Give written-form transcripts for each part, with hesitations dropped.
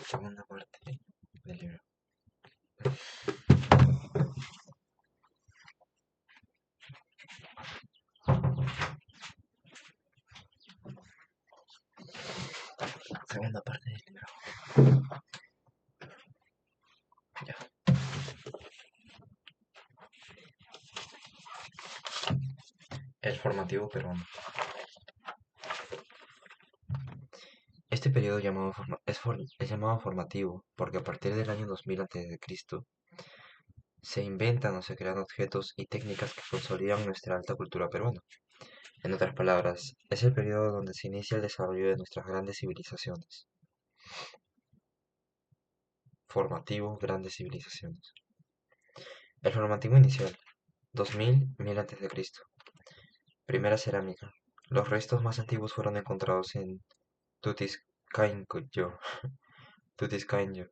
Segunda parte del libro. Segunda parte del libro. Ya. El formativo peruano. Este periodo es llamado formativo porque a partir del año 2000 a.C. se inventan o se crean objetos y técnicas que consolidan nuestra alta cultura peruana. En otras palabras, es el periodo donde se inicia el desarrollo de nuestras grandes civilizaciones. Formativo, grandes civilizaciones. El formativo inicial, 2000 a.C. Primera cerámica. Los restos más antiguos fueron encontrados en Tutiscainyo, Tutiscainyo,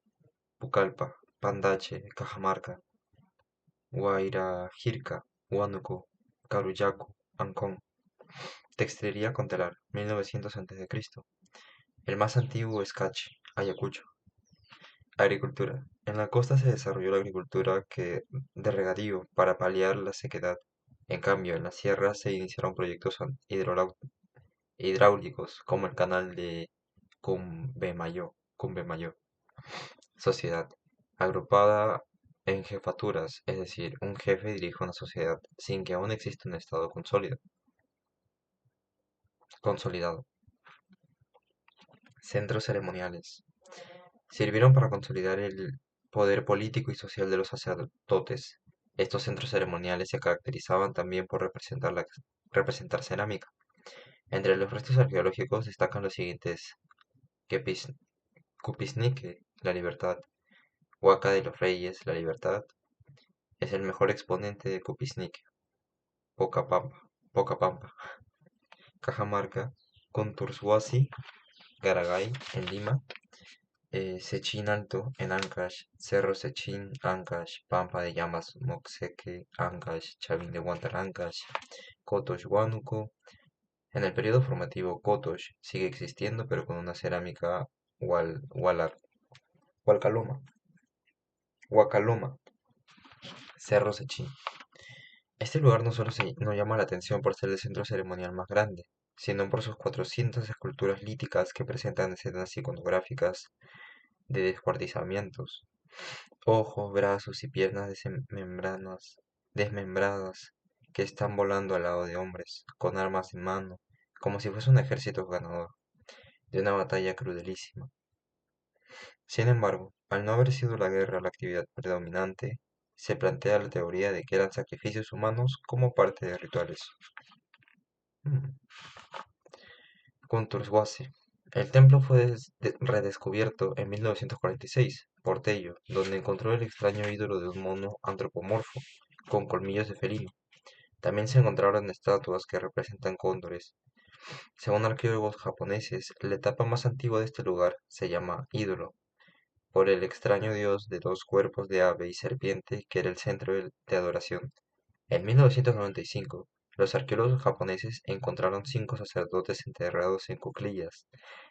Pucallpa, Pandache, Cajamarca, Guairajirca, Huánuco, Carullaco, Ancón. Textilería con telar, 1900 a.C. El más antiguo es Cachi, Ayacucho. Agricultura. En la costa se desarrolló la agricultura de regadío para paliar la sequedad. En cambio, en la sierra se iniciaron proyectos hidráulicos como el canal de Cumbemayó. Sociedad. Agrupada en jefaturas, es decir, un jefe dirige una sociedad sin que aún exista un estado consolidado. Centros ceremoniales. Sirvieron para consolidar el poder político y social de los sacerdotes. Estos centros ceremoniales se caracterizaban también por representar cerámica. Entre los restos arqueológicos destacan los siguientes: Kepis- Cupisnique, la libertad; Huaca de los Reyes, la libertad, es el mejor exponente de Cupisnique; Pocapampa, Cajamarca; Conturzuazi, Garagay, en Lima; Sechín Alto, en Ancash; Cerro Sechín, Ancash; Pampa de Llamas, Moxeque, Ancash; Chavín de Ancash; Cotox, Huánuco. En el periodo formativo, Cotox sigue existiendo, pero con una cerámica Hualcaloma, Huacaloma. Cerro Sechín. Este lugar no llama la atención por ser el centro ceremonial más grande, sino por sus 400 esculturas líticas que presentan escenas iconográficas de descuartizamientos, ojos, brazos y piernas desmembradas, que están volando al lado de hombres, con armas en mano, como si fuese un ejército ganador de una batalla crudelísima. Sin embargo, al no haber sido la guerra la actividad predominante, se plantea la teoría de que eran sacrificios humanos como parte de rituales. Conturhuace. El templo fue redescubierto en 1946 por Tello, donde encontró el extraño ídolo de un mono antropomorfo con colmillos de felino. También se encontraron estatuas que representan cóndores. Según arqueólogos japoneses, la etapa más antigua de este lugar se llama ídolo, por el extraño dios de dos cuerpos de ave y serpiente que era el centro de adoración. En 1995, los arqueólogos japoneses encontraron 5 sacerdotes enterrados en cuclillas.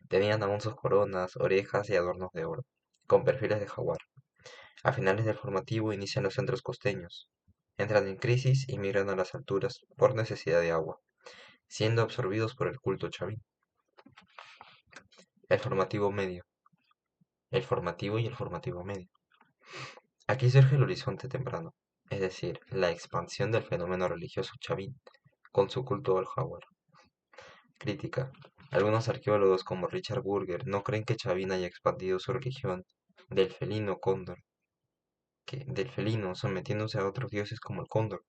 Tenían aún sus coronas, orejas y adornos de oro, con perfiles de jaguar. A finales del formativo inician los centros costeños. Entran en crisis y migran a las alturas por necesidad de agua, siendo absorbidos por el culto chavín. El formativo medio. El formativo y el formativo medio. Aquí surge el horizonte temprano, es decir, la expansión del fenómeno religioso chavín, con su culto al jaguar. Crítica. Algunos arqueólogos como Richard Burger no creen que Chavín haya expandido su religión del felino cóndor, del felino sometiéndose a otros dioses como el cóndor,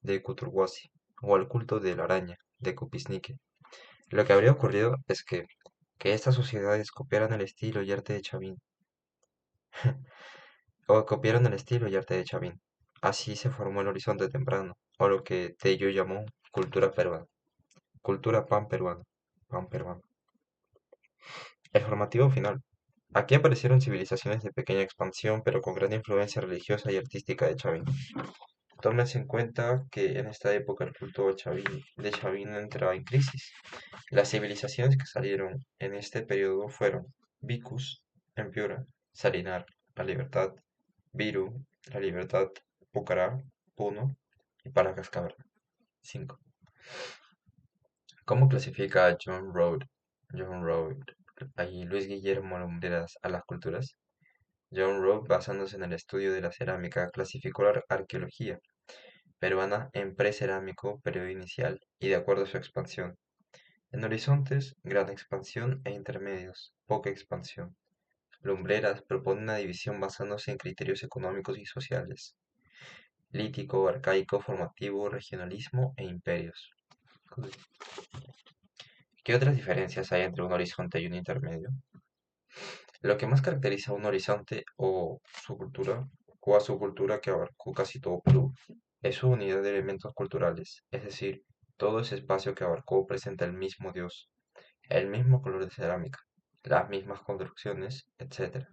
de Cuturhuasi, o al culto de la araña, de Cupisnique. Lo que habría ocurrido es que estas sociedades copiaran el estilo y arte de Chavín, o copiaron el estilo y arte de Chavín. Así se formó el horizonte temprano, o lo que Tello llamó cultura peruana, cultura pan peruano. El formativo final. Aquí aparecieron civilizaciones de pequeña expansión, pero con gran influencia religiosa y artística de Chavín. Tómese en cuenta que en esta época el culto de Chavín entraba en crisis. Las civilizaciones que salieron en este periodo fueron Vicus, en Piura, Salinar, La Libertad, Viru, La Libertad, Pucará, Puno y Paracas Cabra. 5. ¿Cómo clasifica John Road y Luis Guillermo Lumbreras a las culturas? John Road, basándose en el estudio de la cerámica, clasificó la arqueología peruana en precerámico, periodo inicial, y de acuerdo a su expansión. En horizontes, gran expansión e intermedios, poca expansión. Lumbreras propone una división basándose en criterios económicos y sociales. Lítico, arcaico, formativo, regionalismo e imperios. ¿Qué otras diferencias hay entre un horizonte y un intermedio? Lo que más caracteriza a un horizonte o a su cultura que abarcó casi todo Perú, es su unidad de elementos culturales, es decir, todo ese espacio que abarcó presenta el mismo Dios, el mismo color de cerámica, las mismas construcciones, etc.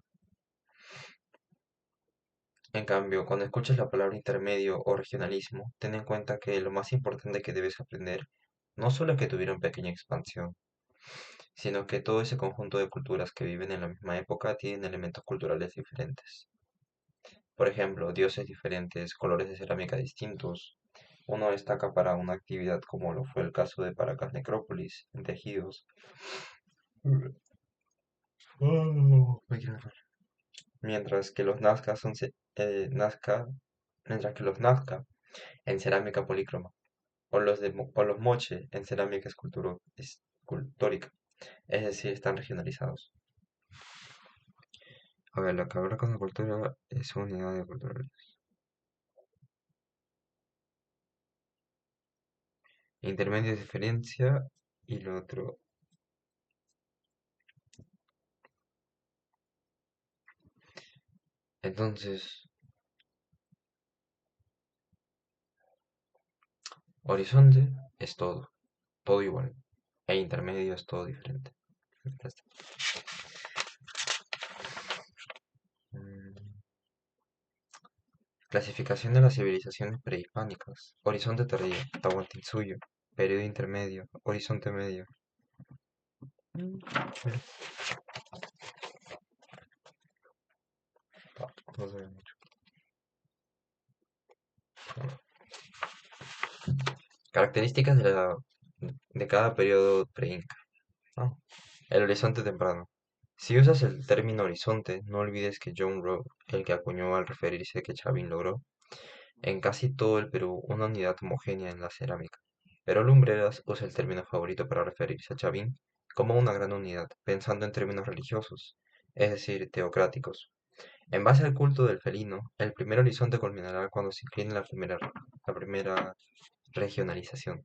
En cambio, cuando escuches la palabra intermedio o regionalismo, ten en cuenta que lo más importante que debes aprender no solo es que tuvieron pequeña expansión, sino que todo ese conjunto de culturas que viven en la misma época tienen elementos culturales diferentes. Por ejemplo, dioses diferentes, colores de cerámica distintos. Uno destaca para una actividad como lo fue el caso de Paracas Necrópolis, en tejidos. Me quiero enfermar. Mientras que los Nazca mientras que los Nazca en cerámica polícroma, o los Moche en cerámica escultórica, es decir, están regionalizados. A ver, lo que habla con la cultura es unidad de cultura. Intermedio es diferencia y lo otro. Entonces, horizonte es todo, todo igual. E intermedio es todo diferente. Ya está. Mm, Clasificación de las civilizaciones prehispánicas. Horizonte tardío, Tahuantinsuyo. Periodo intermedio, horizonte medio. Mira, no se ve mucho. Características de cada periodo pre-inca. Ah, el horizonte temprano. Si usas el término horizonte, no olvides que John Rowe, el que acuñó al referirse que Chavín logró, en casi todo el Perú, una unidad homogénea en la cerámica. Pero Lumbreras usa el término favorito para referirse a Chavín como una gran unidad, pensando en términos religiosos, es decir, teocráticos. En base al culto del felino, el primer horizonte culminará cuando se incline la primera regionalización.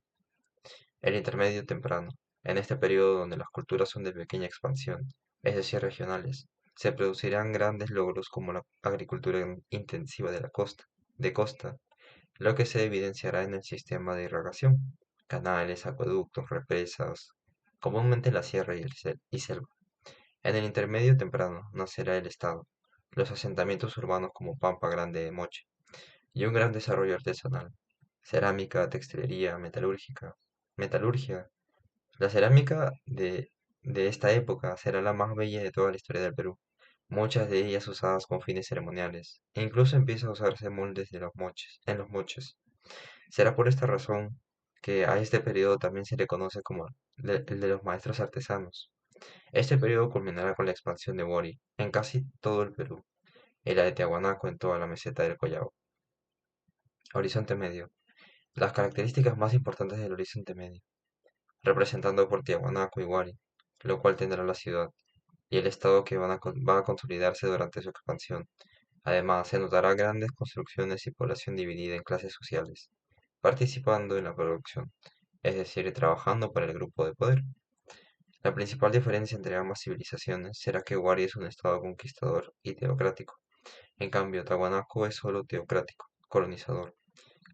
El intermedio temprano. En este periodo donde las culturas son de pequeña expansión, es decir, regionales, se producirán grandes logros como la agricultura intensiva de costa, lo que se evidenciará en el sistema de irrigación, canales, acueductos, represas, comúnmente la sierra y selva. En el intermedio temprano nacerá el Estado, los asentamientos urbanos como Pampa Grande de Moche, y un gran desarrollo artesanal, cerámica, textilería, metalurgia. La cerámica de esta época será la más bella de toda la historia del Perú, muchas de ellas usadas con fines ceremoniales, e incluso empieza a usarse moldes en los moches. Será por esta razón que a este periodo también se le conoce como el de los maestros artesanos. Este periodo culminará con la expansión de Bori en casi todo el Perú y la de Tiahuanaco en toda la meseta del Collao. Horizonte medio. Las características más importantes del horizonte medio, representando por Tiahuanaco y Huari, lo cual tendrá la ciudad y el estado que va a consolidarse durante su expansión. Además, se notará grandes construcciones y población dividida en clases sociales, participando en la producción, es decir, trabajando para el grupo de poder. La principal diferencia entre ambas civilizaciones será que Huari es un estado conquistador y teocrático, en cambio Tiahuanaco es solo teocrático, colonizador.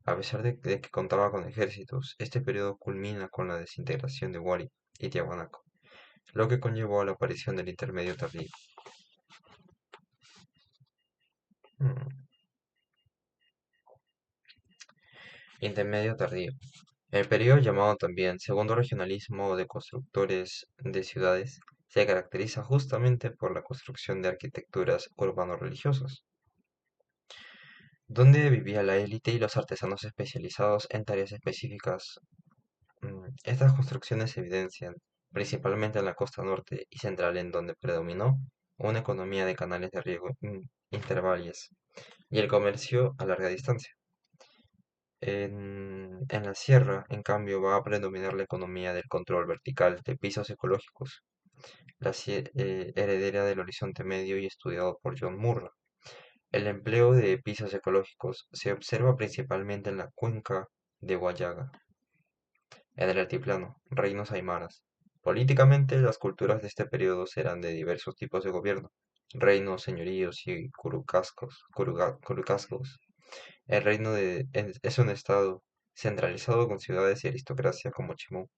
A pesar de que contaba con ejércitos, este periodo culmina con la desintegración de Huari y Tiahuanaco, lo que conllevó a la aparición del intermedio tardío. Mm, Intermedio tardío. El periodo llamado también segundo regionalismo de constructores de ciudades se caracteriza justamente por la construcción de arquitecturas urbano-religiosas, donde vivía la élite y los artesanos especializados en tareas específicas. Estas construcciones se evidencian principalmente en la costa norte y central, en donde predominó una economía de canales de riego intervalias y el comercio a larga distancia. En la sierra, en cambio, va a predominar la economía del control vertical de pisos ecológicos, heredera del Horizonte Medio y estudiado por John Murray. El empleo de pisos ecológicos se observa principalmente en la cuenca de Huallaga, en el altiplano, reinos aymaras. Políticamente, las culturas de este periodo serán de diversos tipos de gobierno, reinos, señoríos y curucazgos. Es un estado centralizado con ciudades y aristocracia como Chimú.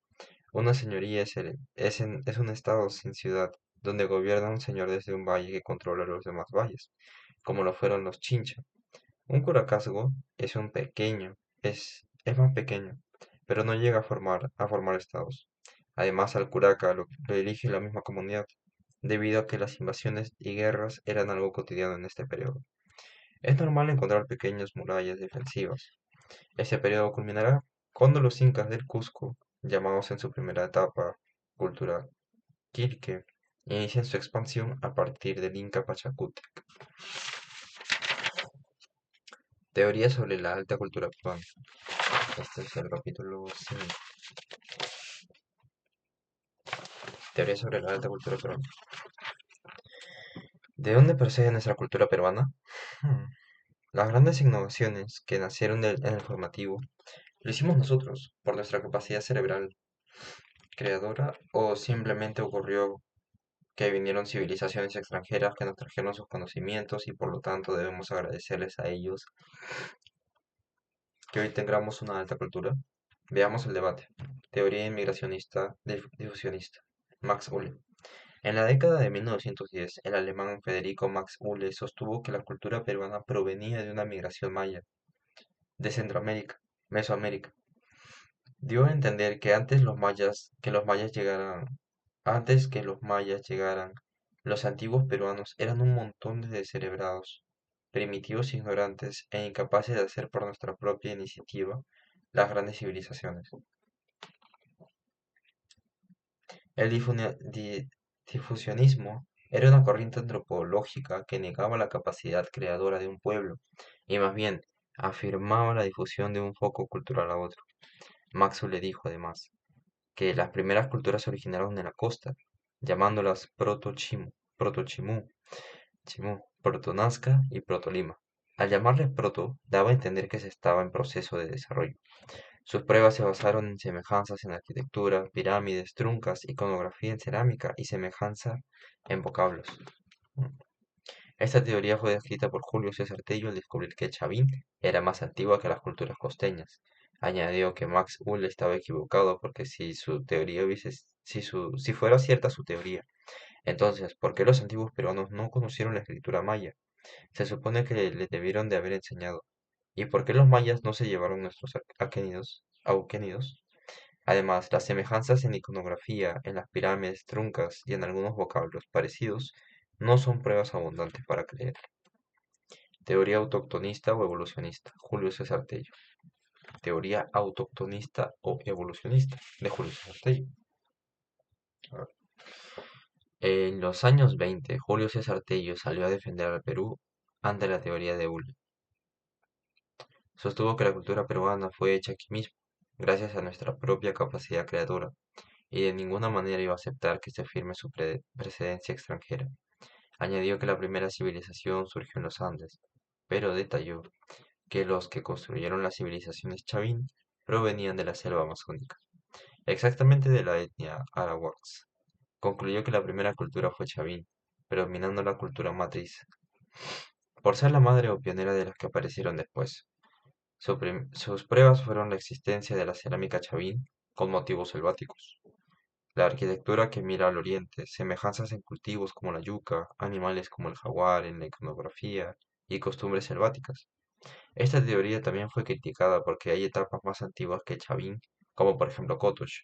Una señoría es un estado sin ciudad, donde gobierna un señor desde un valle que controla los demás valles, como lo fueron los Chincha. Un curacazgo es más pequeño, pero no llega a formar estados. Además, al curaca lo elige la misma comunidad, debido a que las invasiones y guerras eran algo cotidiano en este periodo. Es normal encontrar pequeñas murallas defensivas. Este periodo culminará cuando los incas del Cusco, llamados en su primera etapa cultural Quilque, inician su expansión a partir del Inca Pachacútec. Teoría sobre la alta cultura peruana. Este es el capítulo 5. Teoría sobre la alta cultura peruana. ¿De dónde procede nuestra cultura peruana? Hmm. Las grandes innovaciones que nacieron en el formativo lo hicimos nosotros, por nuestra capacidad cerebral creadora, o simplemente ocurrió que vinieron civilizaciones extranjeras que nos trajeron sus conocimientos y por lo tanto debemos agradecerles a ellos que hoy tengamos una alta cultura. Veamos el debate. Teoría inmigracionista difusionista. Max Uhle. En la década de 1910, el alemán Federico Max Uhle sostuvo que la cultura peruana provenía de una migración maya de Centroamérica, Mesoamérica. Dio a entender que antes que los mayas llegaran, los antiguos peruanos eran un montón de descerebrados, primitivos, ignorantes e incapaces de hacer por nuestra propia iniciativa las grandes civilizaciones. El difusionismo era una corriente antropológica que negaba la capacidad creadora de un pueblo y más bien afirmaba la difusión de un foco cultural a otro. Maxwell le dijo además que las primeras culturas se originaron en la costa, llamándolas Proto-Chimú, Proto-Nazca y Proto-Lima. Al llamarles proto, daba a entender que se estaba en proceso de desarrollo. Sus pruebas se basaron en semejanzas en arquitectura, pirámides, truncas, iconografía en cerámica y semejanza en vocablos. Esta teoría fue descrita por Julio César Tello al descubrir que Chavín era más antigua que las culturas costeñas. Añadió que Max Ull estaba equivocado porque si fuera cierta su teoría, entonces, ¿por qué los antiguos peruanos no conocieron la escritura maya? Se supone que le debieron de haber enseñado. ¿Y por qué los mayas no se llevaron nuestros auquénidos? Además, las semejanzas en iconografía, en las pirámides, truncas y en algunos vocablos parecidos no son pruebas abundantes para creer. Teoría autoctonista o evolucionista. Julio César Tello. Teoría autoctonista o evolucionista de Julio César Tello. En los años 20, Julio César Tello salió a defender al Perú ante la teoría de Ulle. Sostuvo que la cultura peruana fue hecha aquí mismo, gracias a nuestra propia capacidad creadora, y de ninguna manera iba a aceptar que se afirme su precedencia extranjera. Añadió que la primera civilización surgió en los Andes, pero detalló que los que construyeron las civilizaciones Chavín provenían de la selva amazónica, exactamente de la etnia Arawaks. Concluyó que la primera cultura fue Chavín, predominando la cultura matriz, por ser la madre o pionera de las que aparecieron después. Sus pruebas fueron la existencia de la cerámica Chavín con motivos selváticos, la arquitectura que mira al oriente, semejanzas en cultivos como la yuca, animales como el jaguar en la iconografía y costumbres selváticas. Esta teoría también fue criticada porque hay etapas más antiguas que Chavín, como por ejemplo Cotoche.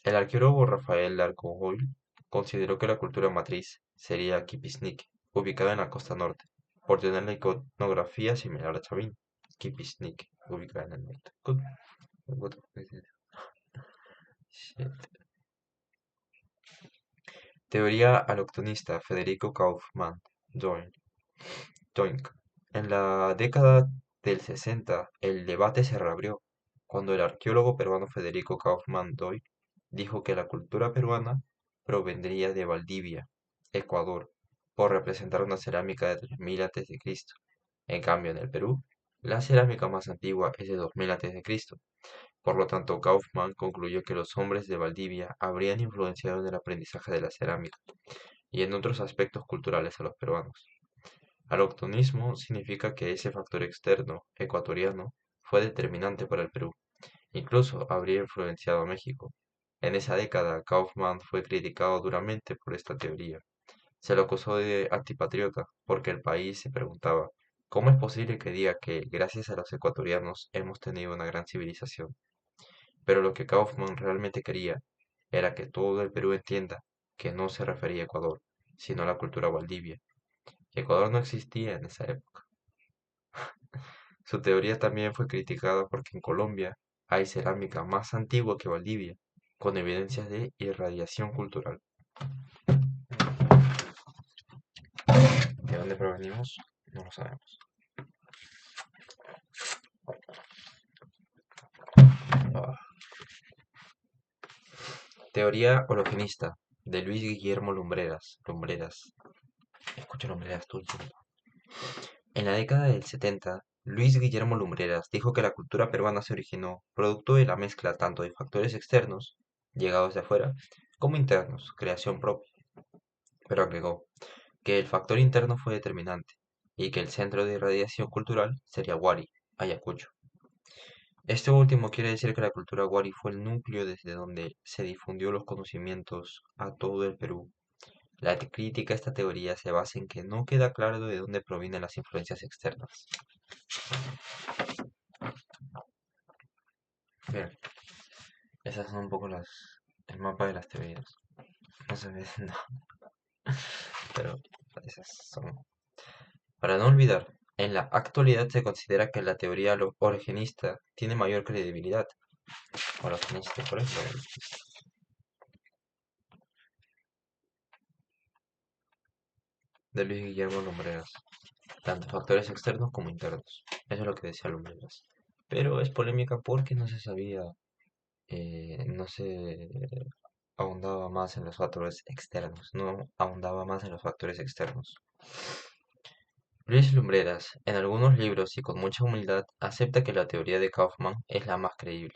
El arqueólogo Rafael Larco Oil consideró que la cultura matriz sería Kipisnique, ubicada en la costa norte, por tener la iconografía similar a Chavín. Kipisnique, ubicada en el norte. What the fuck is it? Shit. Teoría aloctonista Federico Kaufmann, Join. Toink. En la década del 60, el debate se reabrió cuando el arqueólogo peruano Federico Kaufmann Doig dijo que la cultura peruana provendría de Valdivia, Ecuador, por representar una cerámica de 3000 a.C. En cambio, en el Perú, la cerámica más antigua es de 2000 a.C. Por lo tanto, Kaufmann concluyó que los hombres de Valdivia habrían influenciado en el aprendizaje de la cerámica y en otros aspectos culturales a los peruanos. Aloctonismo significa que ese factor externo, ecuatoriano, fue determinante para el Perú, incluso habría influenciado a México. En esa década, Kaufmann fue criticado duramente por esta teoría. Se lo acusó de antipatriota porque el país se preguntaba, ¿cómo es posible que diga que gracias a los ecuatorianos hemos tenido una gran civilización? Pero lo que Kaufmann realmente quería era que todo el Perú entienda que no se refería a Ecuador, sino a la cultura Valdivia. Ecuador no existía en esa época. Su teoría también fue criticada porque en Colombia hay cerámica más antigua que Valdivia, con evidencias de irradiación cultural. ¿De dónde provenimos? No lo sabemos. Ah. Teoría hologenista de Luis Guillermo Lumbreras. Escucha Lumbreras todo el tiempo. En la década del 70, Luis Guillermo Lumbreras dijo que la cultura peruana se originó producto de la mezcla tanto de factores externos, llegados de afuera, como internos, creación propia. Pero agregó que el factor interno fue determinante y que el centro de irradiación cultural sería Huari, Ayacucho. Este último quiere decir que la cultura Huari fue el núcleo desde donde se difundió los conocimientos a todo el Perú. La crítica a esta teoría se basa en que no queda claro de dónde provienen las influencias externas. Bien, esas son un poco el mapa de las teorías. No se ve, no, pero esas son. Para no olvidar, en la actualidad se considera que la teoría originista tiene mayor credibilidad. Originista, por ejemplo, de Luis Guillermo Lumbreras. Tanto factores externos como internos. Eso es lo que decía Lumbreras. Pero es polémica porque no se sabía, no se ahondaba más en los factores externos, no ahondaba más en los factores externos. Luis Lumbreras, en algunos libros y con mucha humildad, acepta que la teoría de Kaufman es la más creíble.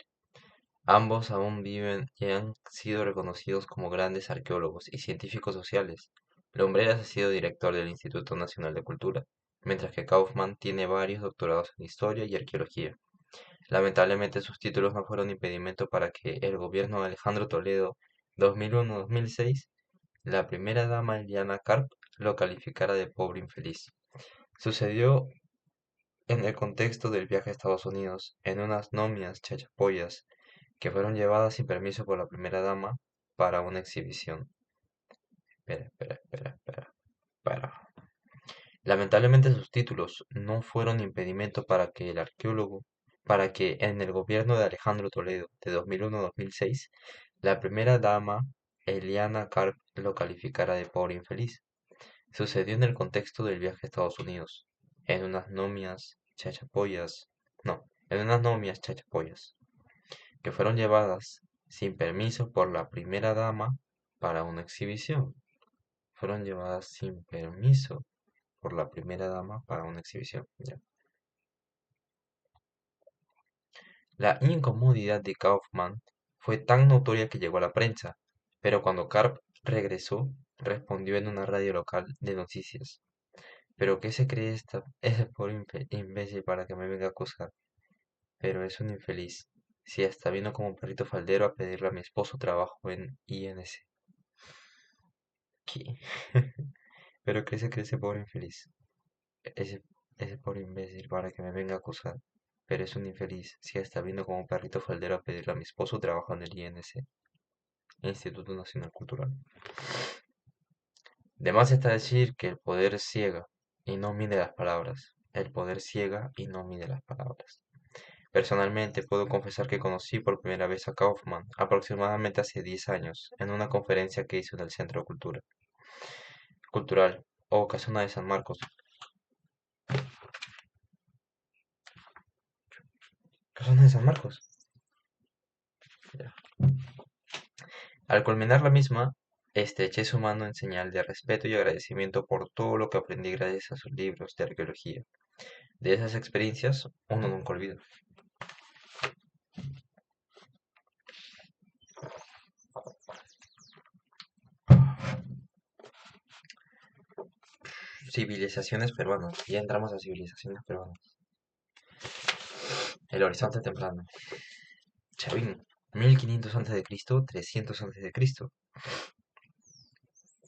Ambos aún viven y han sido reconocidos como grandes arqueólogos y científicos sociales. Lumbreras ha sido director del Instituto Nacional de Cultura, mientras que Kaufman tiene varios doctorados en historia y arqueología. Lamentablemente sus títulos no fueron impedimento para que el gobierno de Alejandro Toledo 2001-2006, la primera dama Eliana Karp, lo calificara de pobre infeliz. Sucedió en el contexto del viaje a Estados Unidos, en unas nomias chachapoyas que fueron llevadas sin permiso por la primera dama para una exhibición. Espera. Lamentablemente sus títulos no fueron impedimento para que el arqueólogo, para que en el gobierno de Alejandro Toledo de 2001-2006, la primera dama Eliana Karp lo calificara de pobre infeliz. Sucedió en el contexto del viaje a Estados Unidos, en unas nomias chachapoyas, no, en unas nomias chachapoyas, que fueron llevadas sin permiso por la primera dama para una exhibición. Fueron llevadas sin permiso por la primera dama para una exhibición. Ya. La incomodidad de Kaufman fue tan notoria que llegó a la prensa, pero cuando Karp regresó, respondió en una radio local de noticias. ¿Pero qué se cree ese pobre imbécil para que me venga a acusar? Pero es un infeliz. Si hasta vino como perrito faldero a pedirle a mi esposo trabajo en INC. ¿Qué? ¿Pero qué se cree ese pobre infeliz? Ese, ese pobre imbécil para que me venga a acusar. Pero es un infeliz. Si hasta vino como perrito faldero a pedirle a mi esposo trabajo en el INC, Instituto Nacional Cultural. De más está decir que el poder ciega y no mide las palabras. El poder ciega y no mide las palabras. Personalmente puedo confesar que conocí por primera vez a Kaufman aproximadamente hace 10 años en una conferencia que hizo en el Centro Cultural o Casona de San Marcos. ¿Casona de San Marcos? Ya. Al culminar la misma, estreché su mano en señal de respeto y agradecimiento por todo lo que aprendí gracias a sus libros de arqueología. De esas experiencias, uno nunca olvida. Civilizaciones peruanas. Ya entramos a civilizaciones peruanas. El horizonte temprano. Chavín. 1500 a.C., 300 a.C.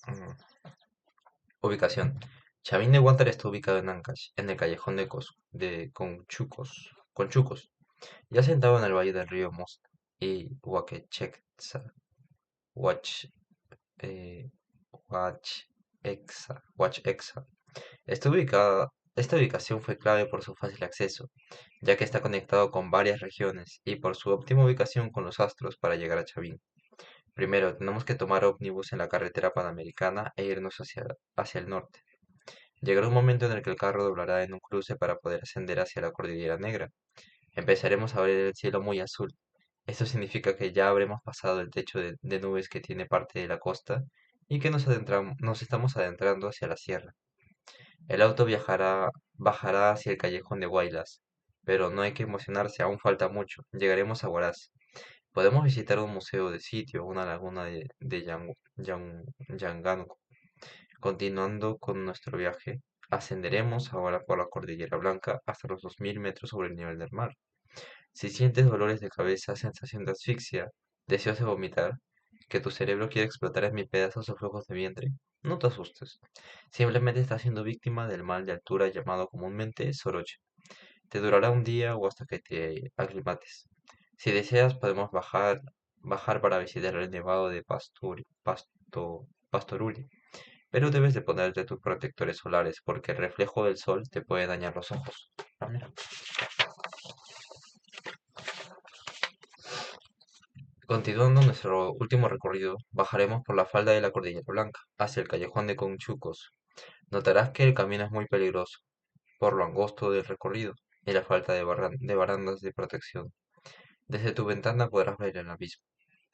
Mm. Ubicación. Chavín de Huántar está ubicado en Ancash, en el callejón de Conchucos, ya sentado en el valle del río Mosta y Huaquechexa, Huach, eh, Huachexa. Esta ubicación fue clave por su fácil acceso, ya que está conectado con varias regiones y por su óptima ubicación con los astros para llegar a Chavín. Primero, tenemos que tomar ómnibus en la carretera panamericana e irnos hacia el norte. Llegará un momento en el que el carro doblará en un cruce para poder ascender hacia la Cordillera Negra. Empezaremos a ver el cielo muy azul. Esto significa que ya habremos pasado el techo de nubes que tiene parte de la costa y que nos estamos adentrando hacia la sierra. El auto bajará hacia el callejón de Guaylas, pero no hay que emocionarse, aún falta mucho. Llegaremos a Huaraz. Podemos visitar un museo de sitio, una laguna Yanganuco. Continuando con nuestro viaje, ascenderemos ahora por la Cordillera Blanca hasta los 2000 metros sobre el nivel del mar. Si sientes dolores de cabeza, sensación de asfixia, deseos de vomitar, que tu cerebro quiere explotar en mil pedazos o flujos de vientre, no te asustes. Simplemente estás siendo víctima del mal de altura llamado comúnmente soroche. Te durará un día o hasta que te aclimates. Si deseas, podemos bajar para visitar el nevado de Pastoruli, pero debes de ponerte tus protectores solares porque el reflejo del sol te puede dañar los ojos. Ah, mira. Continuando nuestro último recorrido, bajaremos por la falda de la Cordillera Blanca, hacia el callejón de Conchucos. Notarás que el camino es muy peligroso, por lo angosto del recorrido y la falta de barandas de protección. Desde tu ventana podrás ver el abismo.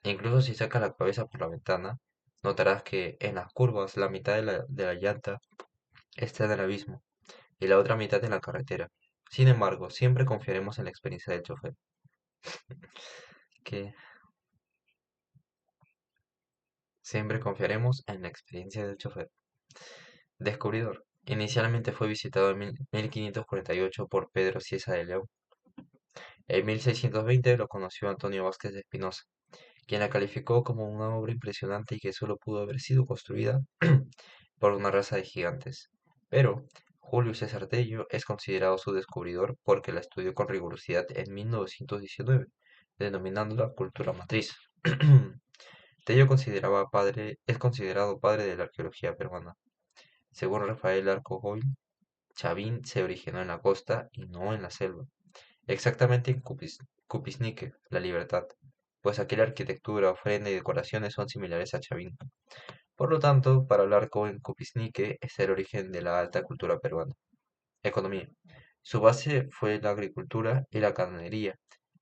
Incluso si sacas la cabeza por la ventana, notarás que en las curvas la mitad de la llanta está en el abismo y la otra mitad en la carretera. Sin embargo, siempre confiaremos en la experiencia del chofer, que siempre confiaremos en la experiencia del chofer. Descubridor. Inicialmente fue visitado en 1548 por Pedro Cieza de León. En 1620 lo conoció Antonio Vázquez de Espinosa, quien la calificó como una obra impresionante y que solo pudo haber sido construida por una raza de gigantes. Pero Julio César Tello es considerado su descubridor porque la estudió con rigurosidad en 1919, denominándola cultura matriz. Es considerado padre de la arqueología peruana. Según Rafael Arcogoy, Chavín se originó en la costa y no en la selva, exactamente en Cupisnique, la libertad, pues aquí la arquitectura, ofrenda y decoraciones son similares a Chavín. Por lo tanto, para Larco en Cupisnique es el origen de la alta cultura peruana. Economía. Su base fue la agricultura y la ganadería.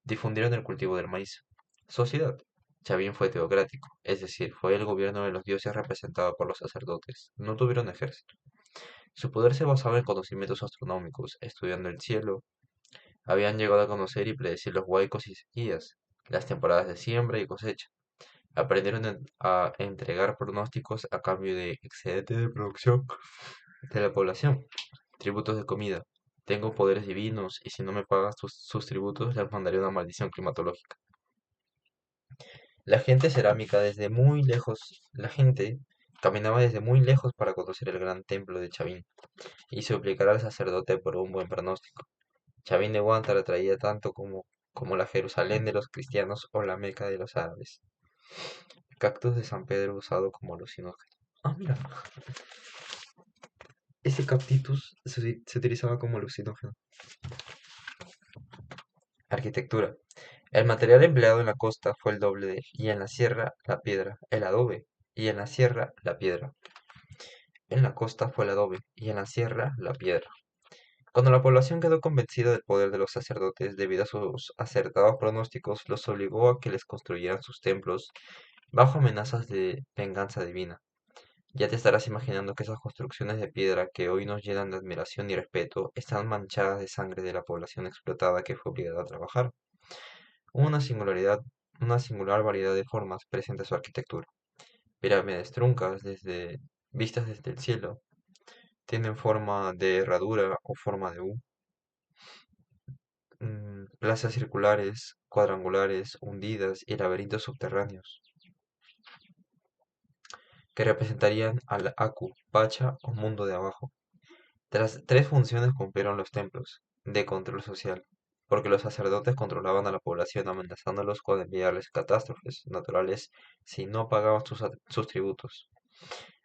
Difundieron el cultivo del maíz. Sociedad. Chavín fue teocrático, es decir, fue el gobierno de los dioses representado por los sacerdotes. No tuvieron ejército. Su poder se basaba en conocimientos astronómicos, estudiando el cielo. Habían llegado a conocer y predecir los huaicos y sequías, las temporadas de siembra y cosecha. Aprendieron a entregar pronósticos a cambio de excedente de producción de la población, tributos de comida. Tengo poderes divinos y si no me pagas sus tributos les mandaré una maldición climatológica. La gente caminaba desde muy lejos para conocer el gran templo de Chavín y suplicar al sacerdote por un buen pronóstico. Chavín de Huántar atraía tanto como la Jerusalén de los cristianos o la Meca de los árabes. Cactus de San Pedro usado como alucinógeno. Ah, mira, ese cactus se utilizaba como alucinógeno. Arquitectura. El material empleado en la costa fue el y en la sierra la piedra, el adobe, y en la sierra la piedra. En la costa fue el adobe, y en la sierra la piedra. Cuando la población quedó convencida del poder de los sacerdotes debido a sus acertados pronósticos, los obligó a que les construyeran sus templos bajo amenazas de venganza divina. Ya te estarás imaginando que esas construcciones de piedra que hoy nos llenan de admiración y respeto están manchadas de sangre de la población explotada que fue obligada a trabajar. Una singularidad, una singular variedad de formas presenta su arquitectura. Pirámides truncas vistas desde el cielo, tienen forma de herradura o forma de U. Plazas circulares, cuadrangulares, hundidas y laberintos subterráneos, que representarían al Aku, Pacha o mundo de abajo. Tras tres funciones cumplieron los templos, de control social, porque los sacerdotes controlaban a la población amenazándolos con enviarles catástrofes naturales si no pagaban sus tributos.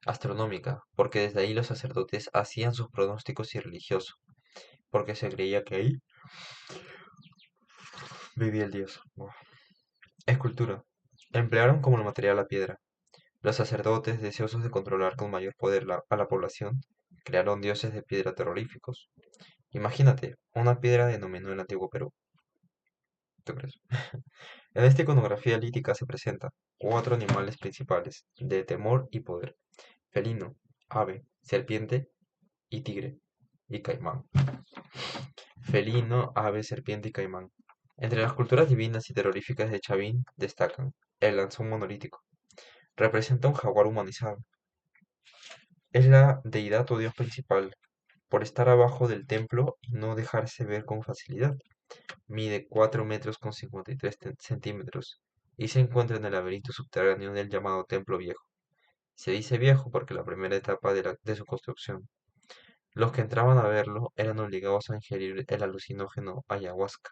Astronómica, porque desde ahí los sacerdotes hacían sus pronósticos y religioso, porque se creía que ahí vivía el dios. Buah. Escultura. Emplearon como material la piedra. Los sacerdotes, deseosos de controlar con mayor poder a la población, crearon dioses de piedra terroríficos. Imagínate, una piedra denominó el antiguo Perú. ¿Tú crees? En esta iconografía lítica se presentan cuatro animales principales, de temor y poder: felino, ave, serpiente y tigre, y caimán. Felino, ave, serpiente y caimán. Entre las culturas divinas y terroríficas de Chavín destacan el lanzón monolítico. Representa un jaguar humanizado. Es la deidad o dios principal, por estar abajo del templo y no dejarse ver con facilidad. Mide 4 metros con 53 centímetros y se encuentra en el laberinto subterráneo del llamado Templo Viejo. Se dice viejo porque la primera etapa de su construcción. Los que entraban a verlo eran obligados a ingerir el alucinógeno ayahuasca,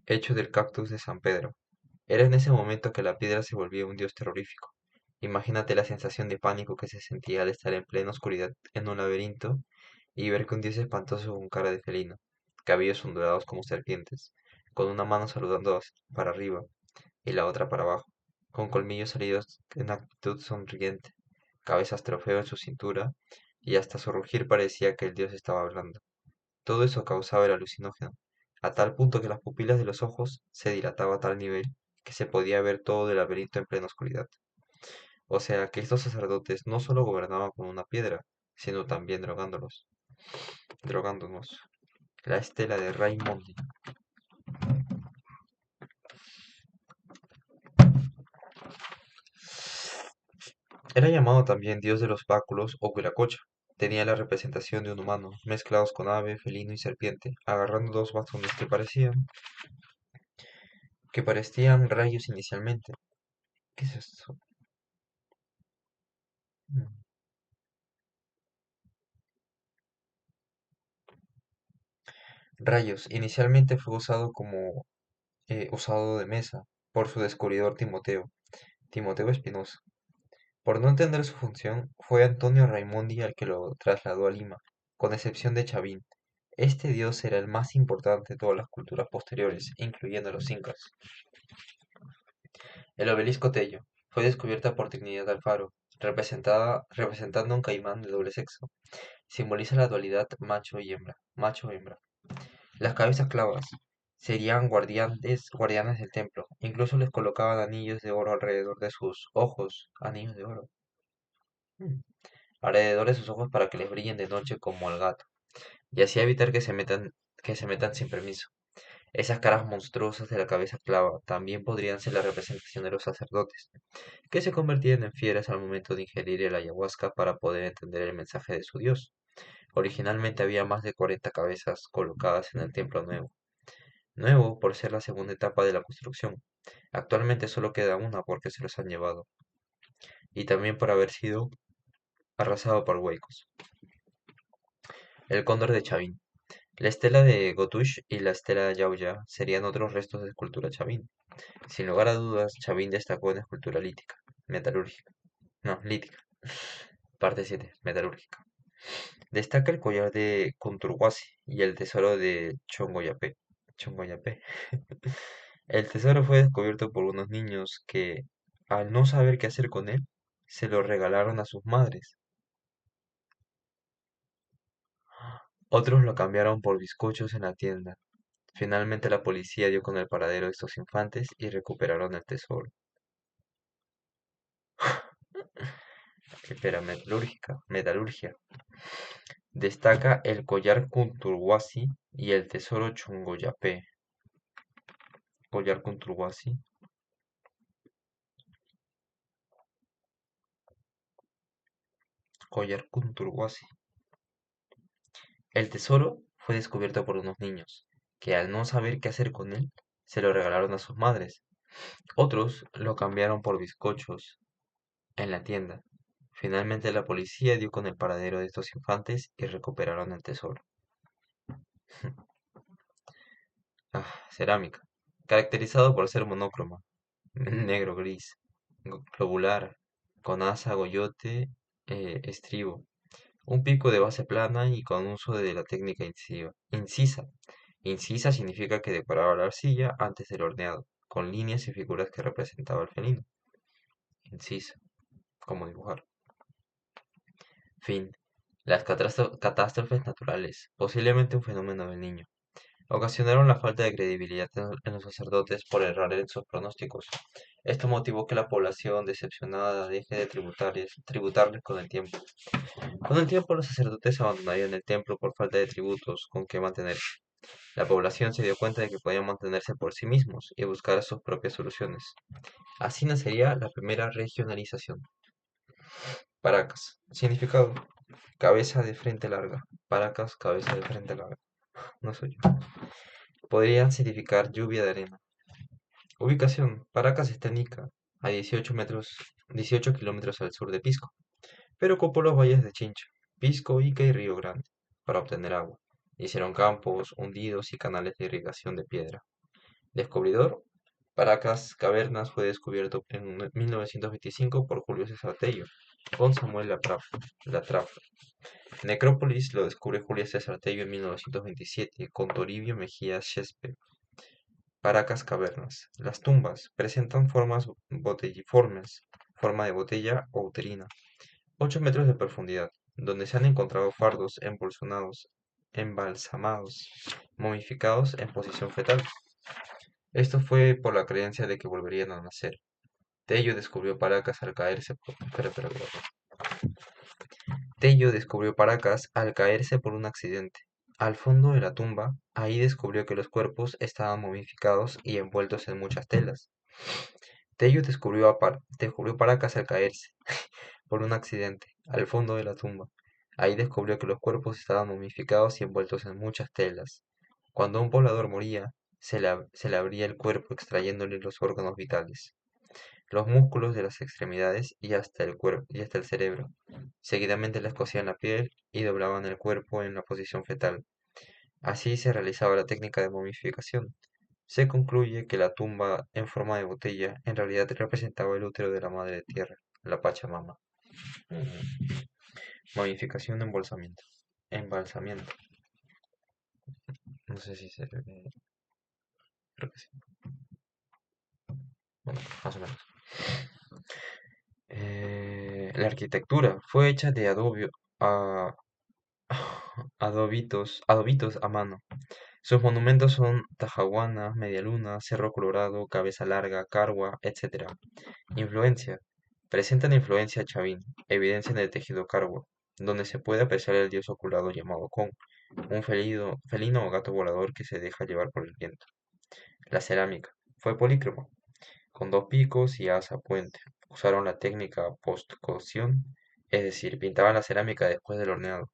hecho del cactus de San Pedro. Era en ese momento que la piedra se volvía un dios terrorífico. Imagínate la sensación de pánico que se sentía al estar en plena oscuridad en un laberinto y ver que un dios espantoso con cara de felino, cabellos ondulados como serpientes, con una mano saludando para arriba y la otra para abajo, con colmillos salidos en actitud sonriente, cabezas trofeo en su cintura, y hasta su rugir parecía que el dios estaba hablando. Todo eso causaba el alucinógeno, a tal punto que las pupilas de los ojos se dilataba a tal nivel que se podía ver todo el laberinto en plena oscuridad. O sea que estos sacerdotes no solo gobernaban con una piedra, sino también drogándonos. La estela de Raimondi. Era llamado también dios de los báculos o Huiracocha. Tenía la representación de un humano, mezclados con ave, felino y serpiente, agarrando dos bastones que parecían rayos inicialmente. ¿Qué es esto? Mm. Rayos. Inicialmente fue usado de mesa por su descubridor Timoteo Espinosa. Por no entender su función, fue Antonio Raimondi el que lo trasladó a Lima, con excepción de Chavín. Este dios era el más importante de todas las culturas posteriores, incluyendo los incas. El obelisco Tello fue descubierta por Trinidad Alfaro, representando un caimán de doble sexo. Simboliza la dualidad macho-hembra. Las cabezas clavas serían guardianes del templo. Incluso les colocaban anillos de oro alrededor de sus ojos, anillos de oro, mm, alrededor de sus ojos para que les brillen de noche como al gato, y así evitar que se metan sin permiso. Esas caras monstruosas de la cabeza clava también podrían ser la representación de los sacerdotes, que se convertían en fieras al momento de ingerir el ayahuasca para poder entender el mensaje de su dios. Originalmente había más de 40 cabezas colocadas en el templo nuevo por ser la segunda etapa de la construcción. Actualmente solo queda una porque se los han llevado, y también por haber sido arrasado por huecos. El cóndor de Chavín. La estela de Gotush y la estela de Yauya serían otros restos de escultura chavín. Sin lugar a dudas, Chavín destacó en escultura lítica. metalúrgica. No, lítica. Parte 7, metalúrgica. Destaca el collar de Kunturwasi y el tesoro de Chongoyapé. Chongoyapé. El tesoro fue descubierto por unos niños que, al no saber qué hacer con él, se lo regalaron a sus madres. Otros lo cambiaron por bizcochos en la tienda. Finalmente la policía dio con el paradero de estos infantes y recuperaron el tesoro. Espera, metalurgia. Destaca el collar Kunturwasi y el tesoro Chongoyapé. Collar Kunturwasi. Collar Kunturwasi. El tesoro fue descubierto por unos niños, que al no saber qué hacer con él, se lo regalaron a sus madres. Otros lo cambiaron por bizcochos en la tienda. Finalmente la policía dio con el paradero de estos infantes y recuperaron el tesoro. Cerámica. Caracterizado por ser monocroma, negro gris, globular, con asa, goyote, estribo. Un pico de base plana y con uso de la técnica incisa. Incisa significa que decoraba la arcilla antes del horneado, con líneas y figuras que representaba el felino. Incisa, como dibujar. Fin. Las catástrofes naturales, posiblemente un fenómeno del niño, ocasionaron la falta de credibilidad en los sacerdotes por errar en sus pronósticos. Esto motivó que la población decepcionada deje de tributarles con el tiempo. Con el tiempo, los sacerdotes abandonarían el templo por falta de tributos con que mantenerse. La población se dio cuenta de que podían mantenerse por sí mismos y buscar sus propias soluciones. Así nacería la primera regionalización. Paracas. Significado. Cabeza de frente larga. Paracas, cabeza de frente larga. No soy yo. Podrían significar lluvia de arena. Ubicación. Paracas está en Ica, a 18 kilómetros al sur de Pisco, pero ocupó los valles de Chincha, Pisco, Ica y Río Grande para obtener agua. Hicieron campos, hundidos y canales de irrigación de piedra. Descubridor. Paracas Cavernas fue descubierto en 1925 por Julio César Tello con Samuel Latrap. Necrópolis lo descubre Julio César Tello en 1927 con Toribio Mejía Shespe. Paracas Cavernas. Las tumbas presentan formas botelliformes, forma de botella o uterina, 8 metros de profundidad, donde se han encontrado fardos embalsamados, momificados en posición fetal. Esto fue por la creencia de que volverían a nacer. Tello descubrió Paracas al caerse por... Tello descubrió Paracas al caerse por un accidente. Al fondo de la tumba, ahí descubrió que los cuerpos estaban momificados y envueltos en muchas telas. Tello descubrió Paracas al caerse por un accidente. Al fondo de la tumba, ahí descubrió que los cuerpos estaban momificados y envueltos en muchas telas. Cuando un poblador moría, se le abría el cuerpo extrayéndole los órganos vitales, los músculos de las extremidades y hasta el cerebro. Seguidamente les cosían la piel y doblaban el cuerpo en la posición fetal. Así se realizaba la técnica de momificación. Se concluye que la tumba en forma de botella en realidad representaba el útero de la madre tierra, la Pachamama. Momificación, embolsamiento. Embalsamiento. No sé si se... Creo que sí. Bueno, más o menos. La arquitectura fue hecha de a- adobitos a mano. Sus monumentos son Tajahuana, Media Luna, Cerro Colorado, Cabeza Larga, Carua, etc. Influencia. Presentan influencia chavín, evidencia en el tejido carwa, donde se puede apreciar el dios oculado llamado Kon, un felino o gato volador que se deja llevar por el viento. La cerámica. Fue polícroma, con dos picos y asa puente. Usaron la técnica post-cocción, es decir, pintaban la cerámica después del horneado.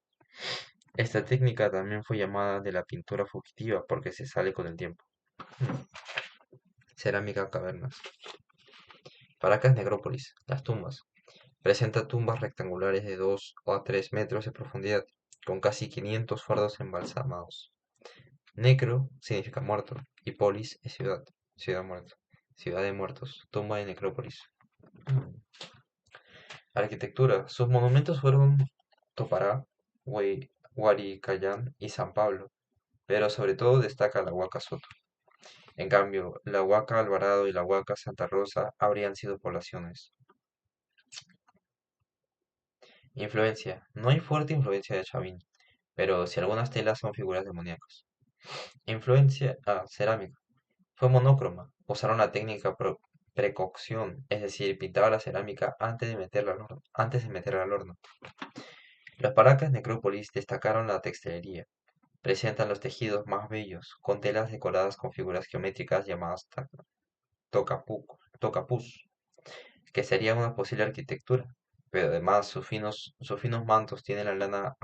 Esta técnica también fue llamada de la pintura fugitiva porque se sale con el tiempo. Cerámica cavernas. Paracas Necrópolis. Las tumbas. Presenta tumbas rectangulares de 2 a 3 metros de profundidad, con casi 500 fardos embalsamados. Necro significa muerto y polis es ciudad, ciudad muerta, ciudad de muertos, tumba de necrópolis. Mm. Arquitectura. Sus monumentos fueron Topará, Huaricayán y San Pablo, pero sobre todo destaca la Huaca Soto. En cambio, la Huaca Alvarado y la Huaca Santa Rosa habrían sido poblaciones. Influencia. No hay fuerte influencia de Chavín, pero si algunas telas son figuras demoníacas. Influencia. Cerámica. Fue monócroma. Usaron la técnica precocción, es decir, pintaba la cerámica antes de meterla al horno. Los Paracas Necrópolis destacaron la textilería. Presentan los tejidos más bellos, con telas decoradas con figuras geométricas llamadas tocapús, que sería una posible arquitectura. Pero además sus finos mantos tienen la lana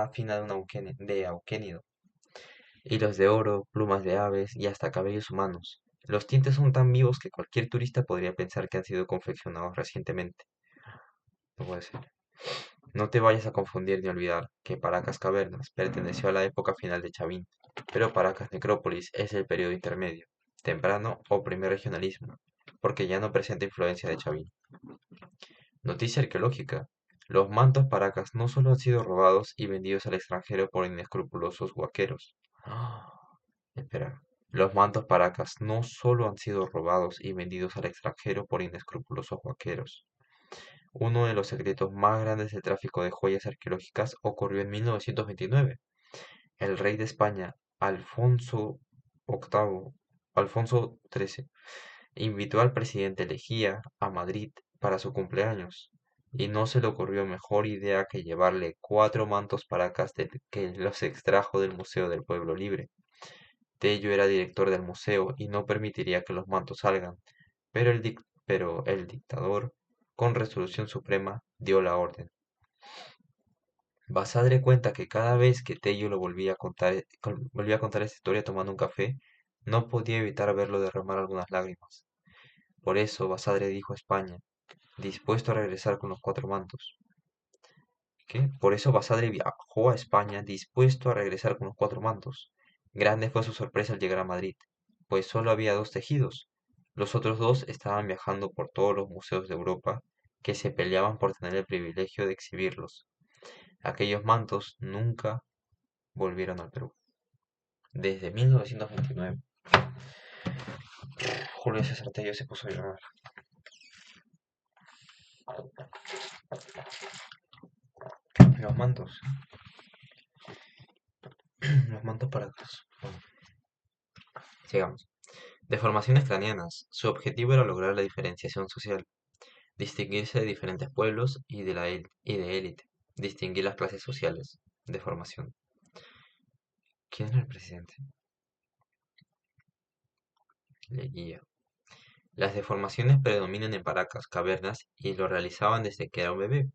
fina de de auquénido, hilos de oro, plumas de aves y hasta cabellos humanos. Los tintes son tan vivos que cualquier turista podría pensar que han sido confeccionados recientemente. No puede ser. No te vayas a confundir ni olvidar que Paracas Cavernas perteneció a la época final de Chavín, pero Paracas Necrópolis es el periodo intermedio, temprano o primer regionalismo, porque ya no presenta influencia de Chavín. Noticia arqueológica. Los mantos Paracas no solo han sido robados y vendidos al extranjero por inescrupulosos huaqueros. Espera. Los mantos Paracas no solo han sido robados y vendidos al extranjero por inescrupulosos huaqueros. Uno de los secretos más grandes del tráfico de joyas arqueológicas ocurrió en 1929. El rey de España, Alfonso XIII, invitó al presidente Lejía a Madrid para su cumpleaños, y no se le ocurrió mejor idea que llevarle 4 mantos Paracas que los extrajo del Museo del Pueblo Libre. Tello era director del museo y no permitiría que los mantos salgan, pero el dictador, con resolución suprema, dio la orden. Basadre cuenta que cada vez que Tello volvía a contar esta historia tomando un café, no podía evitar verlo derramar algunas lágrimas. Por eso Basadre dijo a España, dispuesto a regresar con los 4 mantos. ¿Qué? Por eso Basadre viajó a España dispuesto a regresar con los 4 mantos. Grande fue su sorpresa al llegar a Madrid, pues solo había 2 tejidos. Los otros 2 estaban viajando por todos los museos de Europa que se peleaban por tener el privilegio de exhibirlos. Aquellos mantos nunca volvieron al Perú. Desde 1929, Julio César Tello se puso a llorar. Los mantos, los mantos para atrás. Bueno, sigamos. Deformaciones craneanas. Su objetivo era lograr la diferenciación social, distinguirse de diferentes pueblos y de élite, distinguir las clases sociales. Deformación. ¿Quién era el presidente? Leguía. Las deformaciones predominan en Paracas, cavernas, y lo realizaban desde que era un bebé.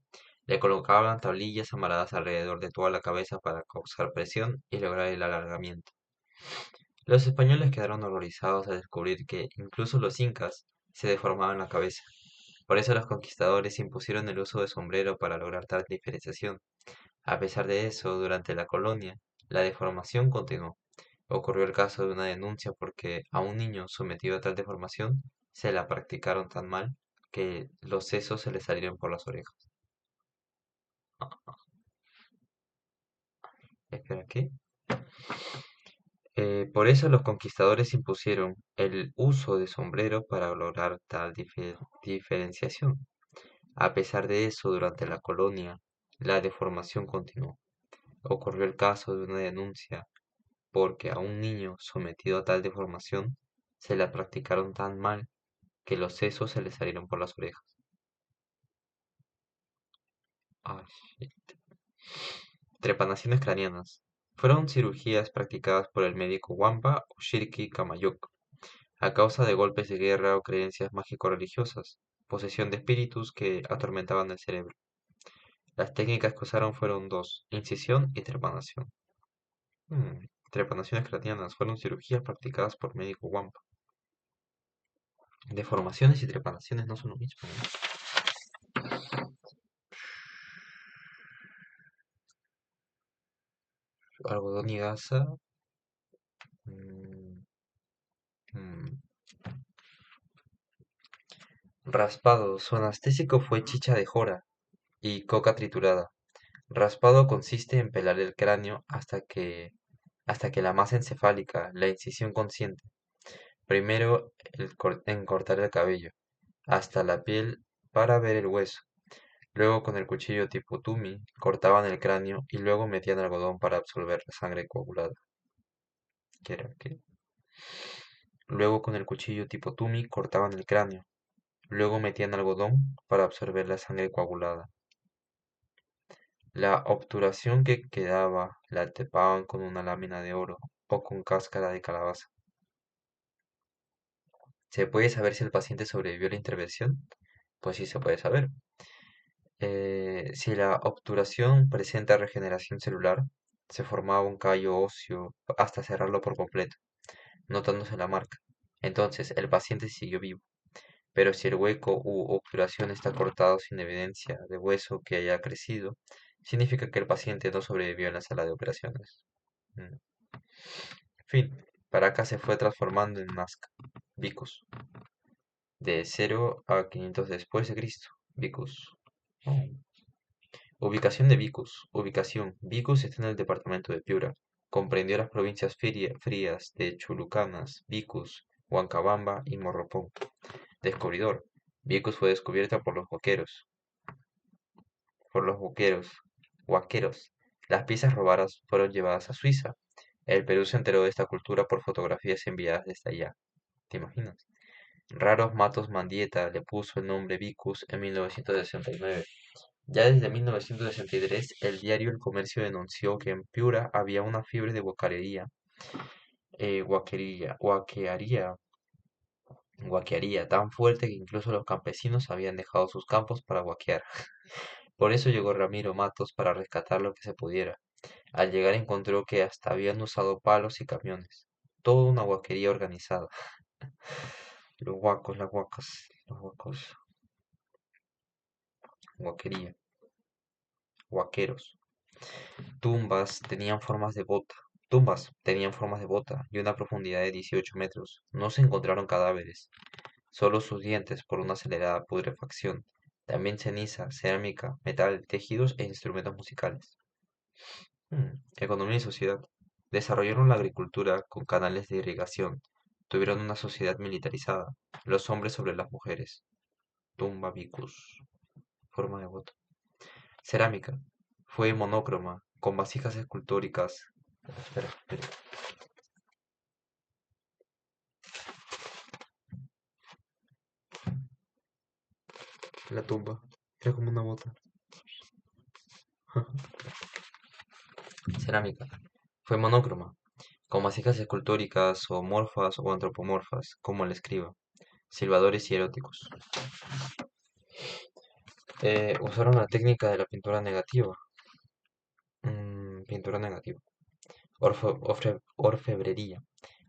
Le colocaban tablillas amarradas alrededor de toda la cabeza para causar presión y lograr el alargamiento. Los españoles quedaron horrorizados al descubrir que incluso los incas se deformaban la cabeza. Por eso los conquistadores impusieron el uso de sombrero para lograr tal diferenciación. A pesar de eso, durante la colonia, la deformación continuó. Ocurrió el caso de una denuncia porque a un niño sometido a tal deformación se la practicaron tan mal que los sesos se le salieron por las orejas. Espera, ¿qué? Por eso los conquistadores impusieron el uso de sombrero para lograr tal diferenciación. A pesar de eso, durante la colonia, la deformación continuó. Ocurrió el caso de una denuncia porque a un niño sometido a tal deformación se la practicaron tan mal que los sesos se le salieron por las orejas. Ay, shit. Trepanaciones craneanas. Fueron cirugías practicadas por el médico Wampa o Shirki Kamayok a causa de golpes de guerra o creencias mágico-religiosas, posesión de espíritus que atormentaban el cerebro. Las técnicas que usaron fueron 2, incisión y trepanación. Trepanaciones craneanas fueron cirugías practicadas por médico Wampa. Deformaciones y trepanaciones no son lo mismo, ¿no? Algodón y gasa. mm, mm, Raspado. Su anestésico fue chicha de jora y coca triturada. Raspado consiste en pelar el cráneo hasta que la masa encefálica, la incisión consciente, primero en cortar el cabello, hasta la piel para ver el hueso. Luego con el cuchillo tipo Tumi cortaban el cráneo y luego metían algodón para absorber la sangre coagulada. ¿Qué era? ¿Qué? Luego con el cuchillo tipo Tumi cortaban el cráneo. Luego metían algodón para absorber la sangre coagulada. La obturación que quedaba la tapaban con una lámina de oro o con cáscara de calabaza. ¿Se puede saber si el paciente sobrevivió a la intervención? Pues sí se puede saber. Si la obturación presenta regeneración celular, se formaba un callo óseo hasta cerrarlo por completo, notándose la marca. Entonces, el paciente siguió vivo. Pero si el hueco u obturación está cortado sin evidencia de hueso que haya crecido, significa que el paciente no sobrevivió en la sala de operaciones. Mm. Fin. Paracas se fue transformando en Nazca. Vicus. De 0 a 500 después de Cristo. Vicus. Oh. Ubicación de Vicus. Ubicación. Vicus está en el departamento de Piura. Comprendió las provincias frías de Chulucanas, Vicus, Huancabamba y Morropón. Descubridor. Vicus fue descubierta por los huaqueros. Las piezas robadas fueron llevadas a Suiza. El Perú se enteró de esta cultura por fotografías enviadas desde allá. ¿Te imaginas? Raros Matos Mendieta le puso el nombre Vicus en 1969. Ya desde 1963, el diario El Comercio denunció que en Piura había una fiebre de guaquearía tan fuerte que incluso los campesinos habían dejado sus campos para guaquear. Por eso llegó Ramiro Matos para rescatar lo que se pudiera. Al llegar encontró que hasta habían usado palos y camiones. Toda una guaquería organizada. Los guacos, las guacas, los guacos, guaquería, guaqueros. Tumbas tenían formas de bota y una profundidad de 18 metros. No se encontraron cadáveres, solo sus dientes por una acelerada putrefacción. También ceniza, cerámica, metal, tejidos e instrumentos musicales. Economía y sociedad. Desarrollaron la agricultura con canales de irrigación. Tuvieron una sociedad militarizada. Los hombres sobre las mujeres. Tumba vicus. Forma de voto. Cerámica. Fue monócroma, con vasijas escultóricas. Espera, espera. La tumba. Era como una bota. Cerámica. Fue monócroma, con vasijas escultóricas o morfas o antropomorfas, como el escriba. Silbadores y eróticos. Usaron la técnica de la pintura negativa. Pintura negativa. Orfebrería.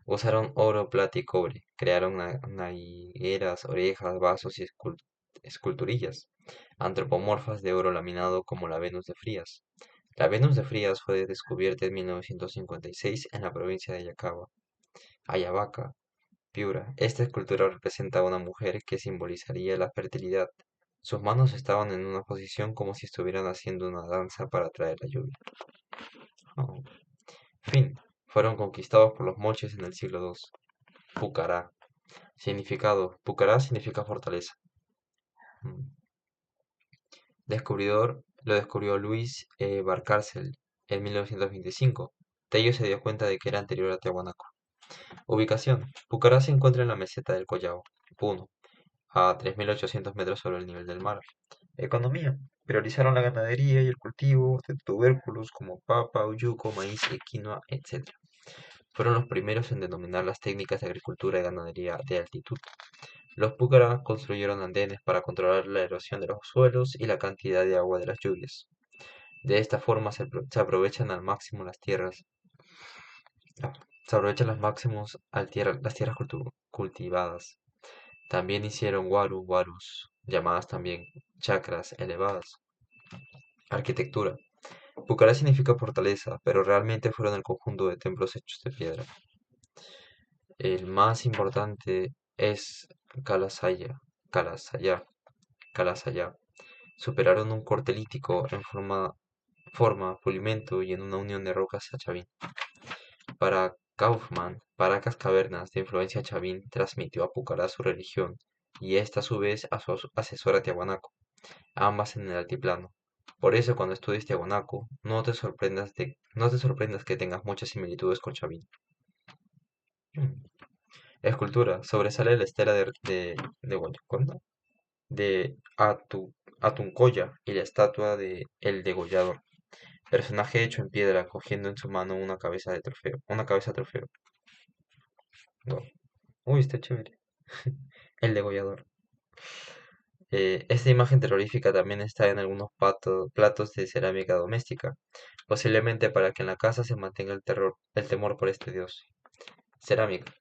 Usaron oro, plata y cobre. Crearon naigueras, orejas, vasos y esculturillas antropomorfas de oro laminado como la Venus de Frías. La Venus de Frías fue descubierta en 1956 en la provincia de Ayabaca, Piura. Esta escultura representa a una mujer que simbolizaría la fertilidad. Sus manos estaban en una posición como si estuvieran haciendo una danza para atraer la lluvia. Oh. Fin. Fueron conquistados por los moches en el siglo II. Pucará. Significado. Pucará significa fortaleza. Mm. Lo descubrió Luis Barcárcel en 1925. Tello se dio cuenta de que era anterior a Tiahuanaco. Ubicación. Pucará se encuentra en la meseta del Collao, Puno, a 3.800 metros sobre el nivel del mar. Economía. Priorizaron la ganadería y el cultivo de tubérculos como papa, uyuco, maíz, quinoa, etc. Fueron los primeros en denominar las técnicas de agricultura y ganadería de altitud. Los Púcara construyeron andenes para controlar la erosión de los suelos y la cantidad de agua de las lluvias. De esta forma se aprovechan al máximo las tierras, ah, se aprovechan las tierras cultivadas. También hicieron warus, llamadas también chacras elevadas. Arquitectura. Pucará significa fortaleza, pero realmente fueron el conjunto de templos hechos de piedra. El más importante es Kalasaya. Calasayá, Calasayá. Superaron un corte lítico en forma, pulimento y en una unión de rocas a Chavín. Para Kaufmann, Paracas Cavernas, de influencia chavín, transmitió a Pucará su religión y esta a su vez a su asesora Tiahuanaco, ambas en el altiplano. Por eso cuando estudies Tiahuanaco, no te sorprendas que tengas muchas similitudes con Chavín. Escultura. Sobresale la estela de Guayaconda, de Atuncoya y la estatua de El Degollador, personaje hecho en piedra cogiendo en su mano una cabeza de trofeo. Una cabeza de trofeo. Wow. Uy, está chévere. El Degollador. Esta imagen terrorífica también está en algunos platos de cerámica doméstica, posiblemente para que en la casa se mantenga el temor por este dios. Cerámica.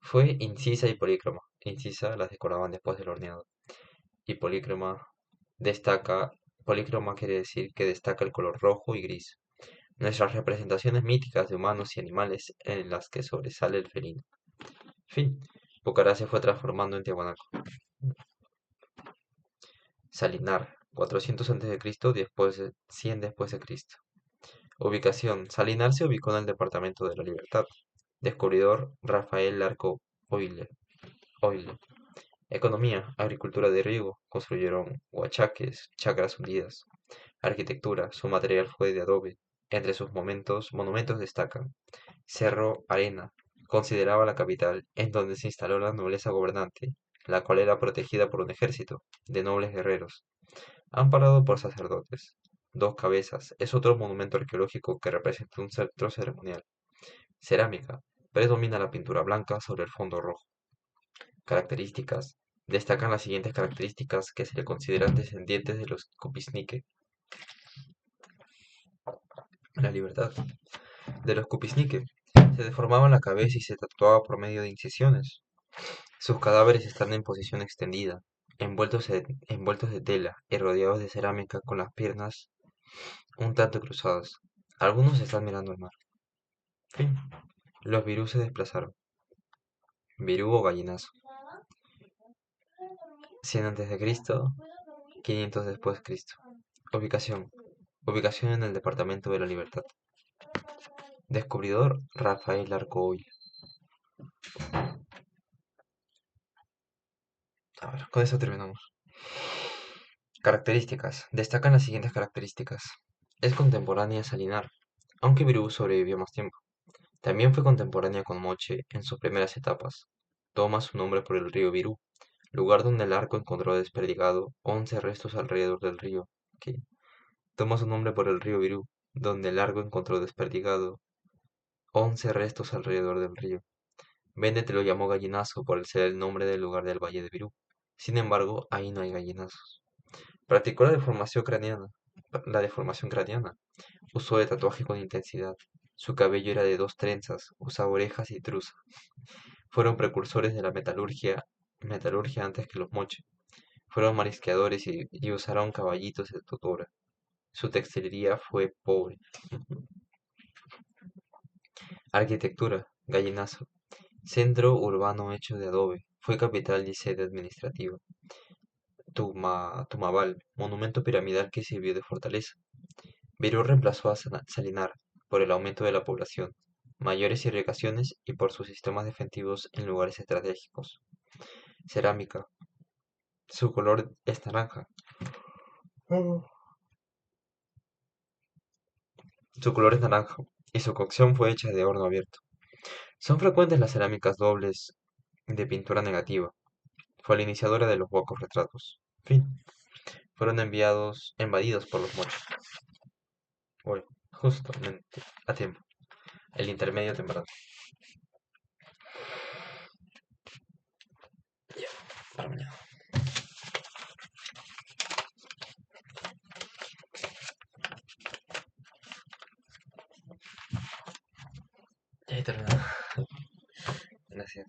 Fue incisa y polícroma. Incisa las decoraban después del horneado. Y polícroma destaca, polícroma quiere decir que destaca el color rojo y gris. Nuestras representaciones míticas de humanos y animales en las que sobresale el felino. Fin. Pucará se fue transformando en Tiahuanaco. Salinar, 400 a.C., 100 después de Cristo. Ubicación. Salinar se ubicó en el departamento de La Libertad. Descubridor Rafael Larco Oile. Economía. Agricultura de riego. Construyeron huachaques, chacras hundidas. Arquitectura. Su material fue de adobe. Entre sus monumentos destacan Cerro Arena, consideraba la capital, en donde se instaló la nobleza gobernante, la cual era protegida por un ejército de nobles guerreros, amparado por sacerdotes. Dos Cabezas es otro monumento arqueológico que representa un centro ceremonial. Cerámica. Predomina la pintura blanca sobre el fondo rojo. Características. Destacan las siguientes características que se le consideran descendientes de los Kupisnike. La libertad. De los Kupisnike. Se deformaba la cabeza y se tatuaba por medio de incisiones. Sus cadáveres están en posición extendida, envueltos de tela y rodeados de cerámica con las piernas un tanto cruzadas. Algunos están mirando al mar. Fin. Los virú se desplazaron. Virú o gallinazo. 100 a.C., 500 después de Cristo. Ubicación. Ubicación en el departamento de La Libertad. Descubridor Rafael Arcoil. A ver, con eso terminamos. Características. Destacan las siguientes características. Es contemporánea a Salinar, aunque Virú sobrevivió más tiempo. También fue contemporánea con Moche en sus primeras etapas. Toma su nombre por el río Virú, lugar donde el arco encontró desperdigado 11 restos alrededor del río. ¿Qué? Toma su nombre por el río Virú, donde el arco encontró desperdigado 11 restos alrededor del río. Bennett lo llamó gallinazo por ser el nombre del lugar del valle de Virú. Sin embargo, ahí no hay gallinazos. Practicó la deformación craneana. Usó el tatuaje con intensidad. Su cabello era de dos trenzas, usaba orejas y truza. Fueron precursores de la metalurgia antes que los moche. Fueron marisqueadores y usaron caballitos de totora. Su textilería fue pobre. Arquitectura, Gallinazo. Centro urbano hecho de adobe. Fue capital y sede administrativa. Tumabal, monumento piramidal que sirvió de fortaleza. Virú reemplazó a Salinar por el aumento de la población, mayores irrigaciones y por sus sistemas defensivos en lugares estratégicos. Cerámica. Su color es naranja. Su color es naranja y su cocción fue hecha de horno abierto. Son frecuentes las cerámicas dobles de pintura negativa. Fue la iniciadora de los huecos retratos. Fin. Fueron invadidos por los mochos. Bueno, justamente a tiempo. El intermedio temprano. Ya, para mañana. Ya he terminado. Gracias.